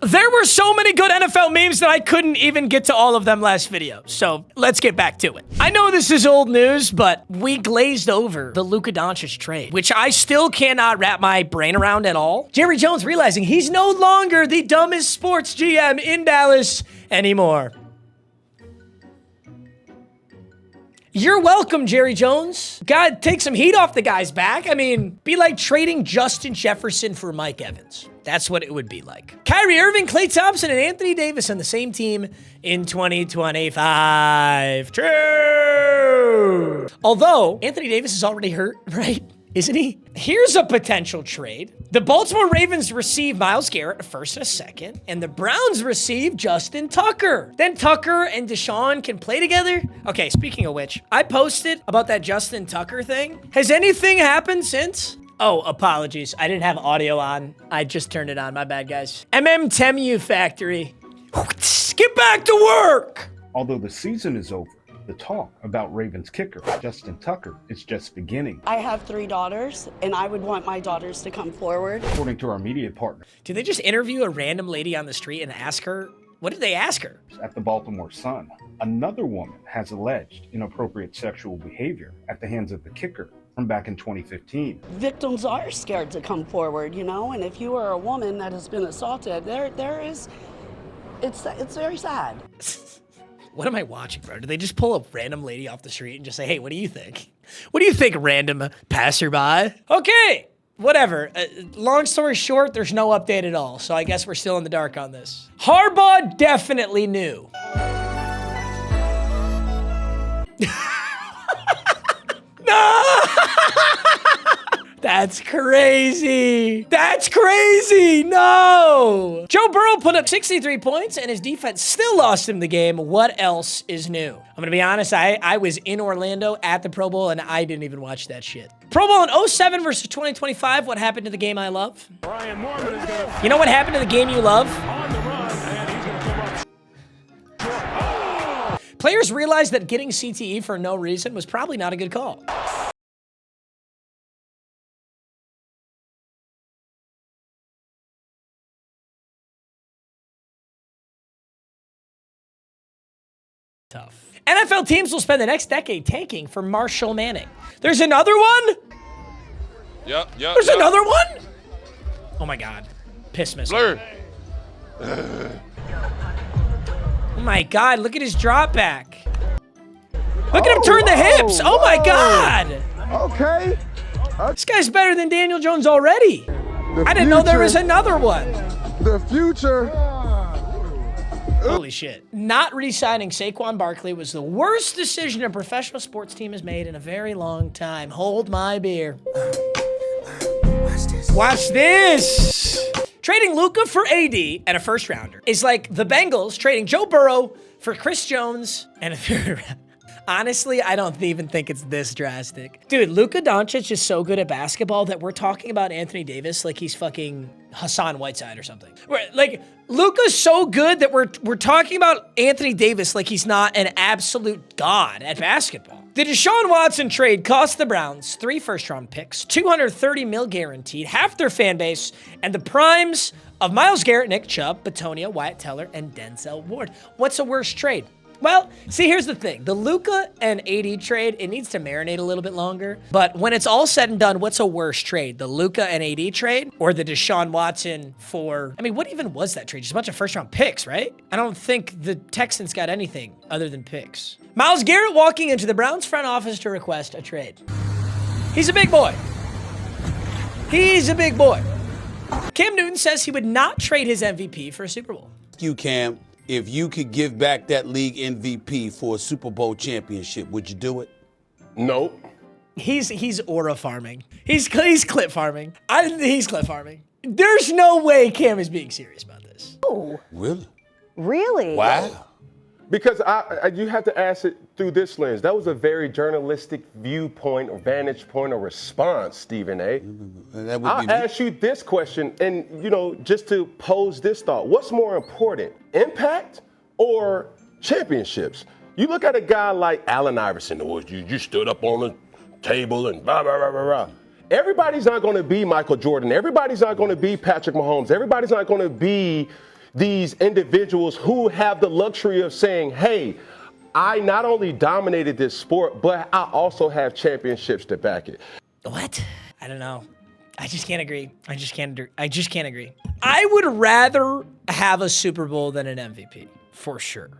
There were so many good NFL memes that I couldn't even get to all of them last video. So let's get back to it. I know this is old news, but we glazed over the Luka Doncic trade, which I still cannot wrap my brain around at all. Jerry Jones realizing he's no longer the dumbest sports GM in Dallas anymore. You're welcome, Jerry Jones. Gotta take some heat off the guy's back. I mean, be like trading Justin Jefferson for Mike Evans. That's what it would be like. Kyrie Irving, Klay Thompson, and Anthony Davis on the same team in 2025. True. Although, Anthony Davis is already hurt, right? Isn't he? Here's a potential trade. The Baltimore Ravens receive Myles Garrett, a first and a second, and the Browns receive Justin Tucker. Then Tucker and Deshaun can play together. Okay, speaking of which, I posted about that Justin Tucker thing. Has anything happened since? Oh, apologies. I didn't have audio on. I just turned it on. My bad, guys. Temu Factory. Get back to work! Although the season is over, the talk about Ravens kicker Justin Tucker is just beginning. I have 3 daughters, and I would want my daughters to come forward. According to our media partner. Did they just interview a random lady on the street and ask her? What did they ask her? At the Baltimore Sun, another woman has alleged inappropriate sexual behavior at the hands of the kicker from back in 2015. Victims are scared to come forward, you know, and if you are a woman that has been assaulted, it's very sad. What am I watching, bro? Did they just pull a random lady off the street and just say, hey, what do you think? What do you think, random passerby? Okay, whatever. Long story short, there's no update at all, so I guess we're still in the dark on this. Harbaugh definitely knew. No! That's crazy. That's crazy. No. Joe Burrow put up 63 points and his defense still lost him the game. What else is new? I'm going to be honest. I was in Orlando at the Pro Bowl and I didn't even watch that shit. Pro Bowl in 07 versus 2025. What happened to the game I love? You know what happened to the game you love? Players realized that getting CTE for no reason was probably not a good call. Tough. NFL teams will spend the next decade tanking for Marshall Manning. There's another one? Yep. There's another one? Oh my God. Piss missile. Blur. Oh my God, look at his drop back. Look at him turn the hips. Oh my God. Okay. This guy's better than Daniel Jones already. I didn't know there was another one. The future. Holy shit. Not re-signing Saquon Barkley was the worst decision a professional sports team has made in a very long time. Hold my beer. Watch this. Trading Luka for AD and a first rounder is like the Bengals trading Joe Burrow for Chris Jones and a third round. Honestly, I don't even think it's this drastic. Dude, Luka Doncic is so good at basketball that we're talking about Anthony Davis like he's fucking Hassan Whiteside or something. Like, Luka's so good that we're talking about Anthony Davis like he's not an absolute god at basketball. The Deshaun Watson trade cost the Browns 3 first-round picks, $230 million guaranteed, half their fan base, and the primes of Myles Garrett, Nick Chubb, Batonia, Wyatt Teller, and Denzel Ward. What's a worse trade? Well, see, here's the thing. The Luka and AD trade, it needs to marinate a little bit longer. But when it's all said and done, what's a worse trade? The Luka and AD trade or the Deshaun Watson for, I mean, what even was that trade? Just a bunch of first-round picks, right? I don't think the Texans got anything other than picks. Myles Garrett walking into the Browns front office to request a trade. He's a big boy. He's a big boy. Cam Newton says he would not trade his MVP for a Super Bowl. You, Cam. If you could give back that league MVP for a Super Bowl championship, would you do it? Nope. He's aura farming. He's clip farming. He's clip farming. There's no way Cam is being serious about this. Oh. Really? Really? Wow. Because you have to ask it through this lens. That was a very journalistic viewpoint or vantage point or response, Stephen A. I'll ask you this question, and just to pose this thought: what's more important, impact or championships? You look at a guy like Allen Iverson, or you stood up on the table and blah blah blah blah blah. Everybody's not going to be Michael Jordan. Everybody's not going to be Patrick Mahomes. Everybody's not going to be these individuals who have the luxury of saying, hey, I not only dominated this sport, but I also have championships to back it. What? I don't know. I just can't agree. I just can't agree. I would rather have a Super Bowl than an MVP, for sure.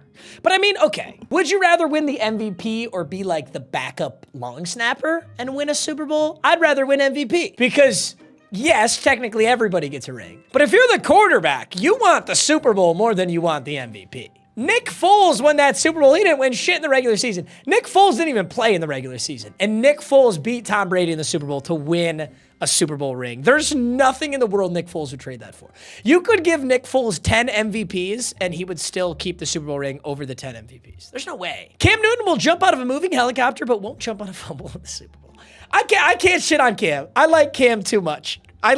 But I mean, okay. Would you rather win the MVP or be like the backup long snapper and win a Super Bowl? I'd rather win MVP because yes, technically everybody gets a ring. But if you're the quarterback, you want the Super Bowl more than you want the MVP. Nick Foles won that Super Bowl. He didn't win shit in the regular season. Nick Foles didn't even play in the regular season. And Nick Foles beat Tom Brady in the Super Bowl to win a Super Bowl ring. There's nothing in the world Nick Foles would trade that for. You could give Nick Foles 10 MVPs and he would still keep the Super Bowl ring over the 10 MVPs. There's no way. Cam Newton will jump out of a moving helicopter but won't jump on a fumble in the Super Bowl. I can't shit on Cam. I like Cam too much. I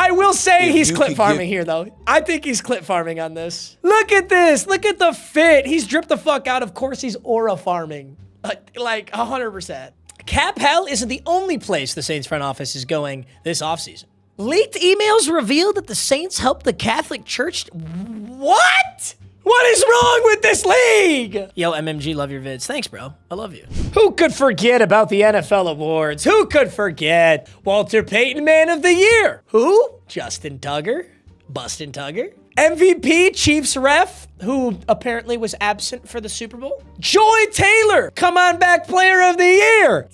will say he's clip farming here, though. I think he's clip farming on this. Look at this. Look at the fit. He's dripped the fuck out. Of course, he's aura farming. Like 100%. Cap hell isn't the only place the Saints front office is going this offseason. Leaked emails reveal that the Saints helped the Catholic Church. What? What is wrong with this league? Yo, MMG, love your vids. Thanks, bro. I love you. Who could forget about the NFL awards? Who could forget? Walter Payton Man of the Year. Who? Justin Tugger. Bustin' Tugger. MVP Chiefs ref, who apparently was absent for the Super Bowl. Joy Taylor. Come on back Player of the Year.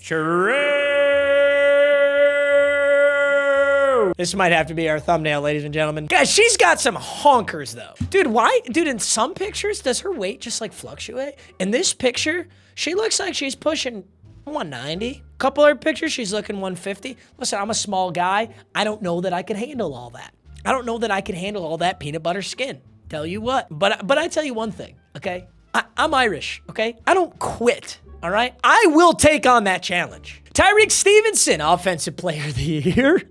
This might have to be our thumbnail, ladies and gentlemen. Guys, she's got some honkers, though. Dude, why? Dude, in some pictures, does her weight just, like, fluctuate? In this picture, she looks like she's pushing 190. Couple other pictures, she's looking 150. Listen, I'm a small guy. I don't know that I can handle all that. I don't know that I can handle all that peanut butter skin. Tell you what. But I tell you one thing, okay? I'm Irish, okay? I don't quit, all right? I will take on that challenge. Tyreek Stevenson, Offensive Player of the Year.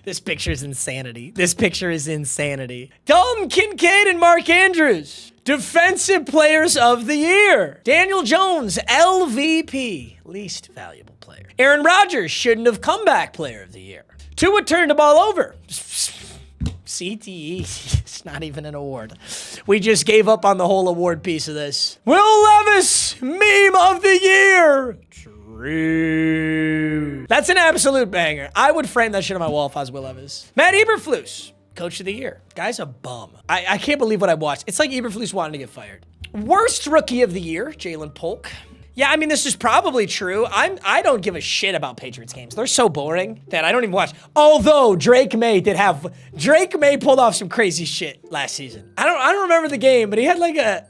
This picture is insanity. Dalton Kincaid and Mark Andrews, Defensive Players of the Year. Daniel Jones, LVP, Least Valuable Player. Aaron Rodgers, Shouldn't Have Comeback Player of the Year. Tua turned the ball over. CTE, it's not even an award. We just gave up on the whole award piece of this. Will Levis, Meme of the Year. True. That's an absolute banger. I would frame that shit on my wall if I was Will Levis. Matt Eberflus, Coach of the Year. Guy's a bum. I can't believe what I watched. It's like Eberflus wanted to get fired. Worst Rookie of the Year, Jalen Polk. Yeah, I mean, this is probably true. I don't give a shit about Patriots games. They're so boring that I don't even watch. Although Drake May pulled off some crazy shit last season. I don't remember the game, but he had like a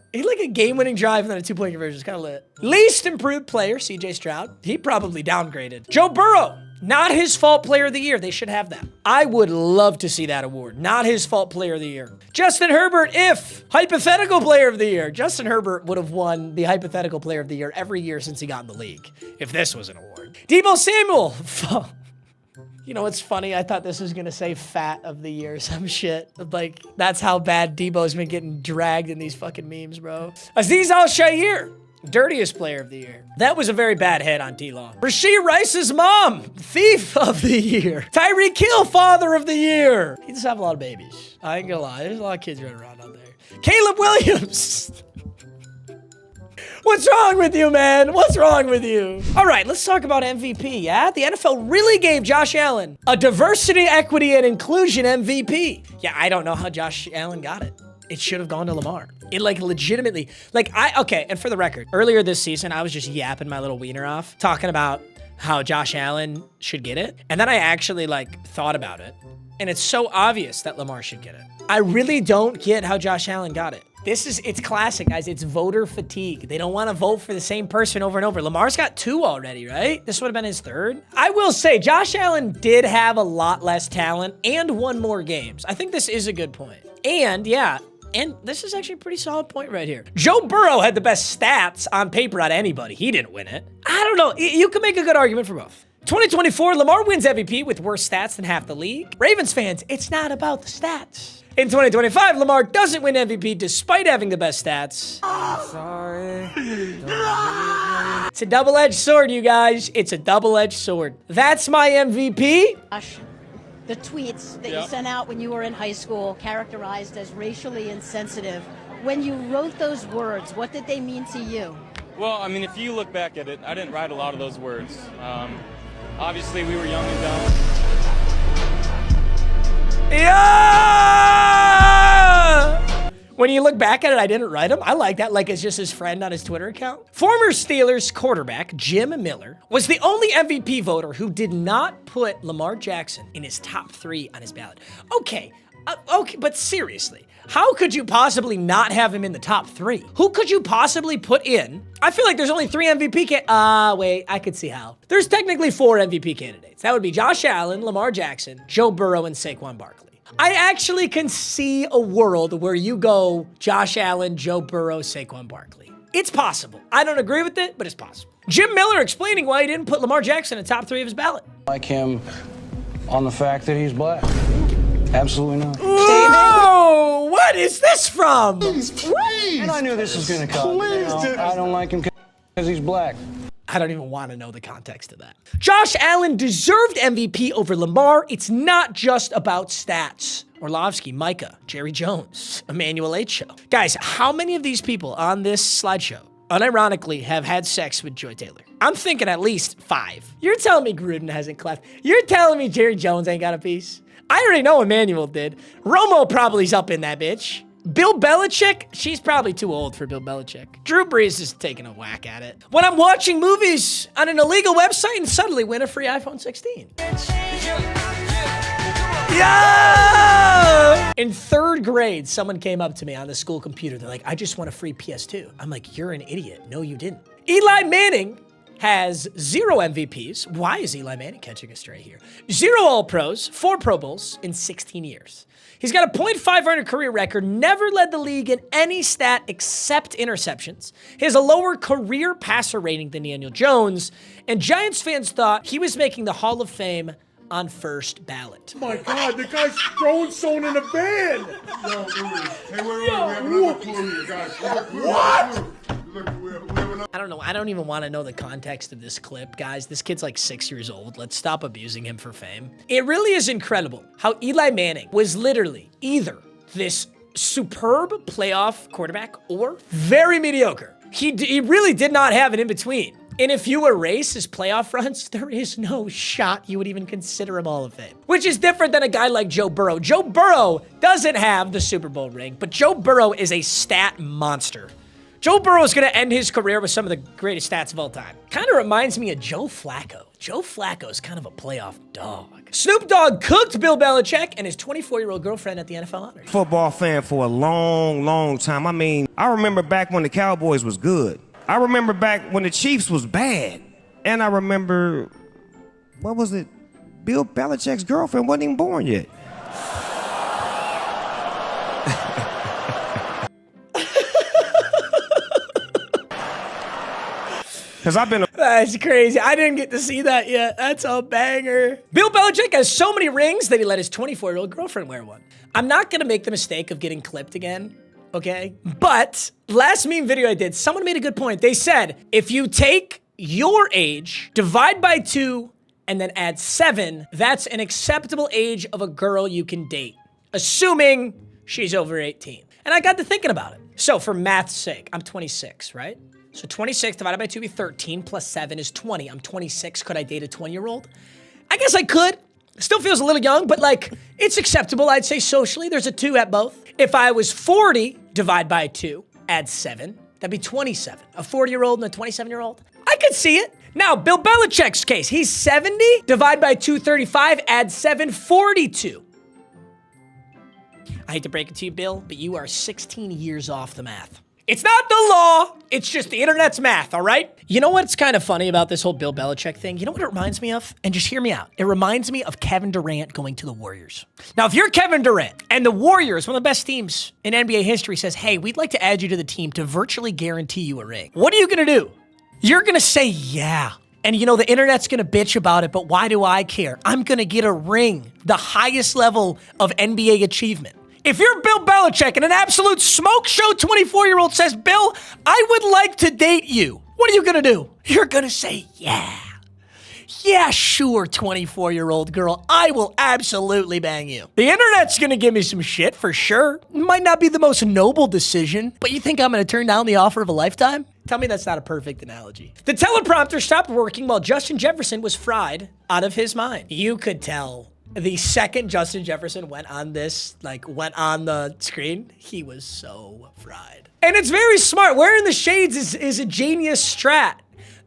game-winning drive and then a two-point conversion. It's kind of lit. Least improved player, CJ Stroud. He probably downgraded. Joe Burrow. Not his fault Player of the Year. They should have that. I would love to see that award. Not his fault Player of the Year. Justin Herbert, hypothetical Player of the Year. Justin Herbert would have won the hypothetical Player of the Year every year since he got in the league, if this was an award. Deebo Samuel. You know what's funny? I thought this was going to say Fat of the Year or some shit. Like, that's how bad Deebo's been getting dragged in these fucking memes, bro. Azeez Al-Shaair. Dirtiest Player of the Year. That was a very bad head on T-Law. Rasheed Rice's mom, Thief of the Year. Tyreek Hill, Father of the Year. He does have a lot of babies. I ain't gonna lie, there's a lot of kids running around out there. Caleb Williams. What's wrong with you, man? What's wrong with you? All right, let's talk about MVP, yeah? The NFL really gave Josh Allen a diversity, equity, and inclusion MVP. Yeah, I don't know how Josh Allen got it. It should have gone to Lamar. It legitimately, okay, and for the record, earlier this season, I was just yapping my little wiener off, talking about how Josh Allen should get it. And then I actually thought about it. And it's so obvious that Lamar should get it. I really don't get how Josh Allen got it. It's classic, guys. It's voter fatigue. They don't want to vote for the same person over and over. Lamar's got 2 already, right? This would have been his 3rd. I will say, Josh Allen did have a lot less talent and won more games. I think this is a good point. And yeah, and this is actually a pretty solid point right here. Joe Burrow had the best stats on paper out of anybody. He didn't win it. I don't know. You can make a good argument for both. 2024, Lamar wins MVP with worse stats than half the league. Ravens fans, it's not about the stats. In 2025, Lamar doesn't win MVP despite having the best stats. Sorry. It's a double-edged sword, you guys. It's a double-edged sword. That's my MVP. Gosh, the tweets that you sent out when you were in high school, characterized as racially insensitive. When you wrote those words, what did they mean to you? Well, I mean, if you look back at it, I didn't write a lot of those words. Obviously, we were young and dumb. Yeah! When you look back at it, I didn't write him. I like that, like it's just his friend on his Twitter account. Former Steelers quarterback Jim Miller was the only MVP voter who did not put Lamar Jackson in his top 3 on his ballot. Okay, but seriously, how could you possibly not have him in the top 3? Who could you possibly put in? I feel like there's only 3 MVP wait, I could see how. There's technically 4 MVP candidates. That would be Josh Allen, Lamar Jackson, Joe Burrow, and Saquon Barkley. I actually can see a world where you go Josh Allen, Joe Burrow, Saquon Barkley. It's possible. I don't agree with it, but it's possible. Jim Miller explaining why he didn't put Lamar Jackson in the top 3 of his ballot. Like him on the fact that he's black. Absolutely not. Whoa! What is this from? Please. And I knew this was going to come. I don't like him because he's black. I don't even want to know the context of that. Josh Allen deserved MVP over Lamar. It's not just about stats. Orlovsky, Micah, Jerry Jones, Emmanuel H. Guys, how many of these people on this slideshow unironically have had sex with Joy Taylor? I'm thinking at least 5. You're telling me Gruden hasn't clapped. You're telling me Jerry Jones ain't got a piece. I already know Emmanuel did. Romo probably's up in that bitch. Bill Belichick, she's probably too old for Bill Belichick. Drew Brees is taking a whack at it. When I'm watching movies on an illegal website and suddenly win a free iPhone 16. Yeah! In 3rd grade, someone came up to me on the school computer. They're like, I just want a free PS2. I'm like, you're an idiot. No, you didn't. Eli Manning has 0 MVPs. Why is Eli Manning catching a stray here? 0 All-Pros, 4 Pro Bowls in 16 years. He's got a .500 career record, never led the league in any stat except interceptions. He has a lower career passer rating than Daniel Jones, and Giants fans thought he was making the Hall of Fame on first ballot. Oh my God, the guy's throwing someone in a van. Yo, hey, wait, we have another clue here, guys. What? I don't know. I don't even want to know the context of this clip, guys. This kid's like 6 years old. Let's stop abusing him for fame. It really is incredible how Eli Manning was literally either this superb playoff quarterback or very mediocre. He really did not have an in-between. And if you erase his playoff runs, there is no shot you would even consider him Hall of Fame. Which is different than a guy like Joe Burrow. Joe Burrow doesn't have the Super Bowl ring, but Joe Burrow is a stat monster. Joe Burrow is going to end his career with some of the greatest stats of all time. Kind of reminds me of Joe Flacco. Joe Flacco is kind of a playoff dog. Snoop Dogg cooked Bill Belichick and his 24-year-old girlfriend at the NFL Honors. Football fan for a long, long time. I mean, I remember back when the Cowboys was good. I remember back when the Chiefs was bad. And I remember, what was it? Bill Belichick's girlfriend wasn't even born yet. Because I've been That's crazy. I didn't get to see that yet. That's a banger. Bill Belichick has so many rings that he let his 24-year-old girlfriend wear one. I'm not going to make the mistake of getting clipped again, okay? But last meme video I did, someone made a good point. They said, if you take your age, divide by 2, and then add 7, that's an acceptable age of a girl you can date, assuming she's over 18. And I got to thinking about it. So for math's sake, I'm 26, right? So 26 divided by 2 would be 13, plus 7 is 20. I'm 26. Could I date a 20-year-old? I guess I could. Still feels a little young, but like, it's acceptable, I'd say socially. There's a 2 at both. If I was 40, divide by 2, add 7, that'd be 27. A 40-year-old and a 27-year-old? I could see it. Now, Bill Belichick's case, he's 70, divide by 2, 35, add 7, 42. I hate to break it to you, Bill, but you are 16 years off the math. It's not the law, it's just the internet's math, all right? You know what's kind of funny about this whole Bill Belichick thing? You know what it reminds me of? And just hear me out. It reminds me of Kevin Durant going to the Warriors. Now, if you're Kevin Durant and the Warriors, one of the best teams in NBA history, says, hey, we'd like to add you to the team to virtually guarantee you a ring. What are you gonna do? You're gonna say, yeah. And you know, the internet's gonna bitch about it, but why do I care? I'm gonna get a ring, the highest level of NBA achievement. If you're Bill Belichick and an absolute smoke show 24-year-old says, Bill, I would like to date you, what are you gonna do? You're gonna say, yeah. Yeah, sure, 24-year-old girl. I will absolutely bang you. The internet's gonna give me some shit for sure. Might not be the most noble decision, but you think I'm gonna turn down the offer of a lifetime? Tell me that's not a perfect analogy. The teleprompter stopped working while Justin Jefferson was fried out of his mind. You could tell the second Justin Jefferson went on the screen, he was so fried. And it's very smart. Wearing the shades is a genius strat.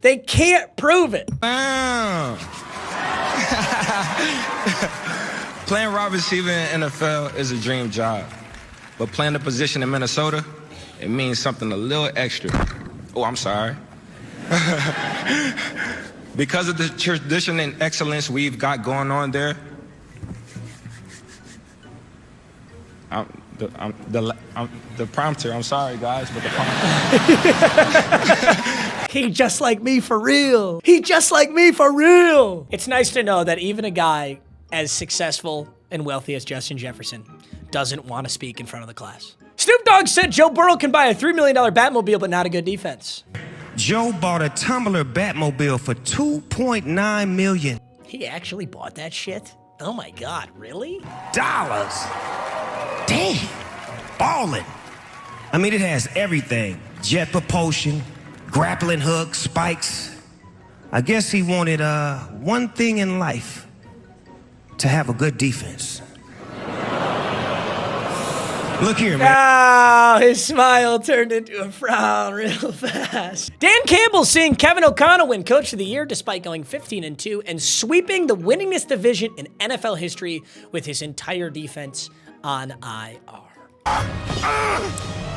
They can't prove it. Playing wide receiver in NFL is a dream job. But playing the position in Minnesota, it means something a little extra. Oh, I'm sorry. Because of the tradition and excellence we've got going on there, the prompter, I'm sorry guys, but the prompter. He just like me for real. He just like me for real. It's nice to know that even a guy as successful and wealthy as Justin Jefferson doesn't want to speak in front of the class. Snoop Dogg said Joe Burrow can buy a $3 million Batmobile, but not a good defense. Joe bought a tumbler Batmobile for $2.9 million. He actually bought that shit? Oh my God, really? Dollars. Damn. Ballin'. I mean, it has everything. Jet propulsion, grappling hooks, spikes. I guess he wanted one thing in life, to have a good defense. Look here, man. Oh, his smile turned into a frown real fast. Dan Campbell seeing Kevin O'Connell win Coach of the Year despite going 15-2 and sweeping the winningest division in NFL history with his entire defense on IR.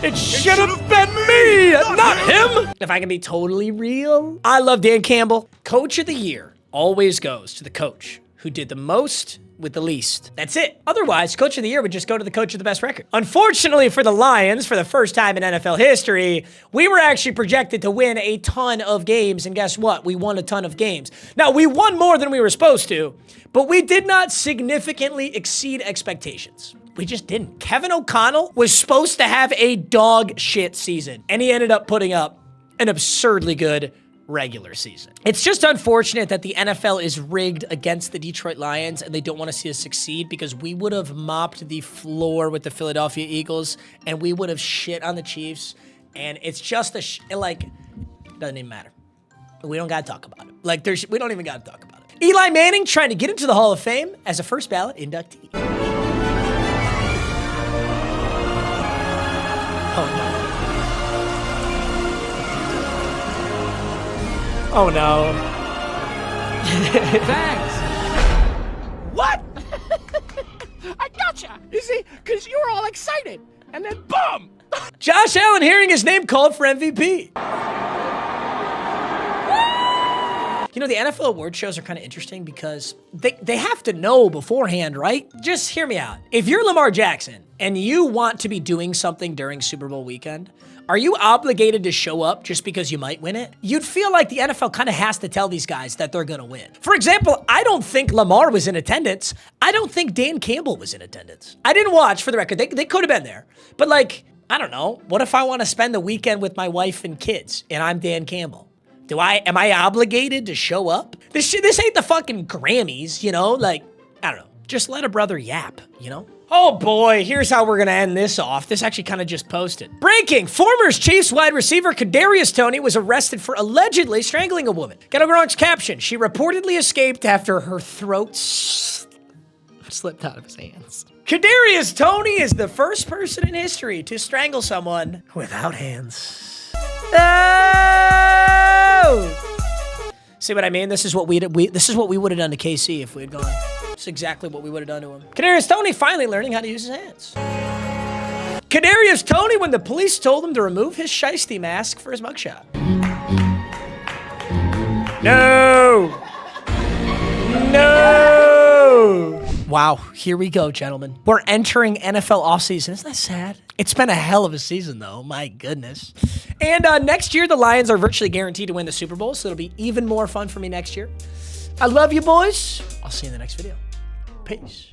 It should have been me, not him. If I can be totally real, I love Dan Campbell. Coach of the Year always goes to the coach who did the most with the least. That's it. Otherwise, Coach of the Year would just go to the coach of the best record. Unfortunately for the Lions, for the first time in NFL history, we were actually projected to win a ton of games, and guess what? We won a ton of games. Now, we won more than we were supposed to, but we did not significantly exceed expectations. We just didn't. Kevin O'Connell was supposed to have a dog shit season, and he ended up putting up an absurdly good regular season. It's just unfortunate that the NFL is rigged against the Detroit Lions and they don't want to see us succeed, because we would have mopped the floor with the Philadelphia Eagles and we would have shit on the Chiefs, and it's just it doesn't even matter. We don't got to talk about it. We don't even got to talk about it. Eli Manning trying to get into the Hall of Fame as a first ballot inductee. Oh no. Oh no. Thanks. What? I gotcha. You see, because you were all excited. And then boom. Josh Allen hearing his name called for MVP. You know, the NFL award shows are kind of interesting because they have to know beforehand, right? Just hear me out. If you're Lamar Jackson and you want to be doing something during Super Bowl weekend, are you obligated to show up just because you might win it? You'd feel like the NFL kind of has to tell these guys that they're going to win. For example, I don't think Lamar was in attendance. I don't think Dan Campbell was in attendance. I didn't watch, for the record. They could have been there. But I don't know. What if I want to spend the weekend with my wife and kids and I'm Dan Campbell? Am I obligated to show up? This ain't the fucking Grammys, you know? I don't know. Just let a brother yap, you know? Oh boy, here's how we're gonna end this off. This actually kind of just posted. Breaking, former Chiefs wide receiver Kadarius Toney was arrested for allegedly strangling a woman. Ghetto Gronk's caption, she reportedly escaped after her throat slipped out of his hands. Kadarius Toney is the first person in history to strangle someone without hands. Oh! See what I mean? This is what we would have done to KC if we had gone. It's exactly what we would have done to him. Kadarius Toney finally learning how to use his hands. Kadarius Toney when the police told him to remove his shiesty mask for his mugshot. No! No! Wow, here we go, gentlemen. We're entering NFL offseason. Isn't that sad? It's been a hell of a season, though. My goodness. And next year, the Lions are virtually guaranteed to win the Super Bowl, so it'll be even more fun for me next year. I love you, boys. I'll see you in the next video. Peace.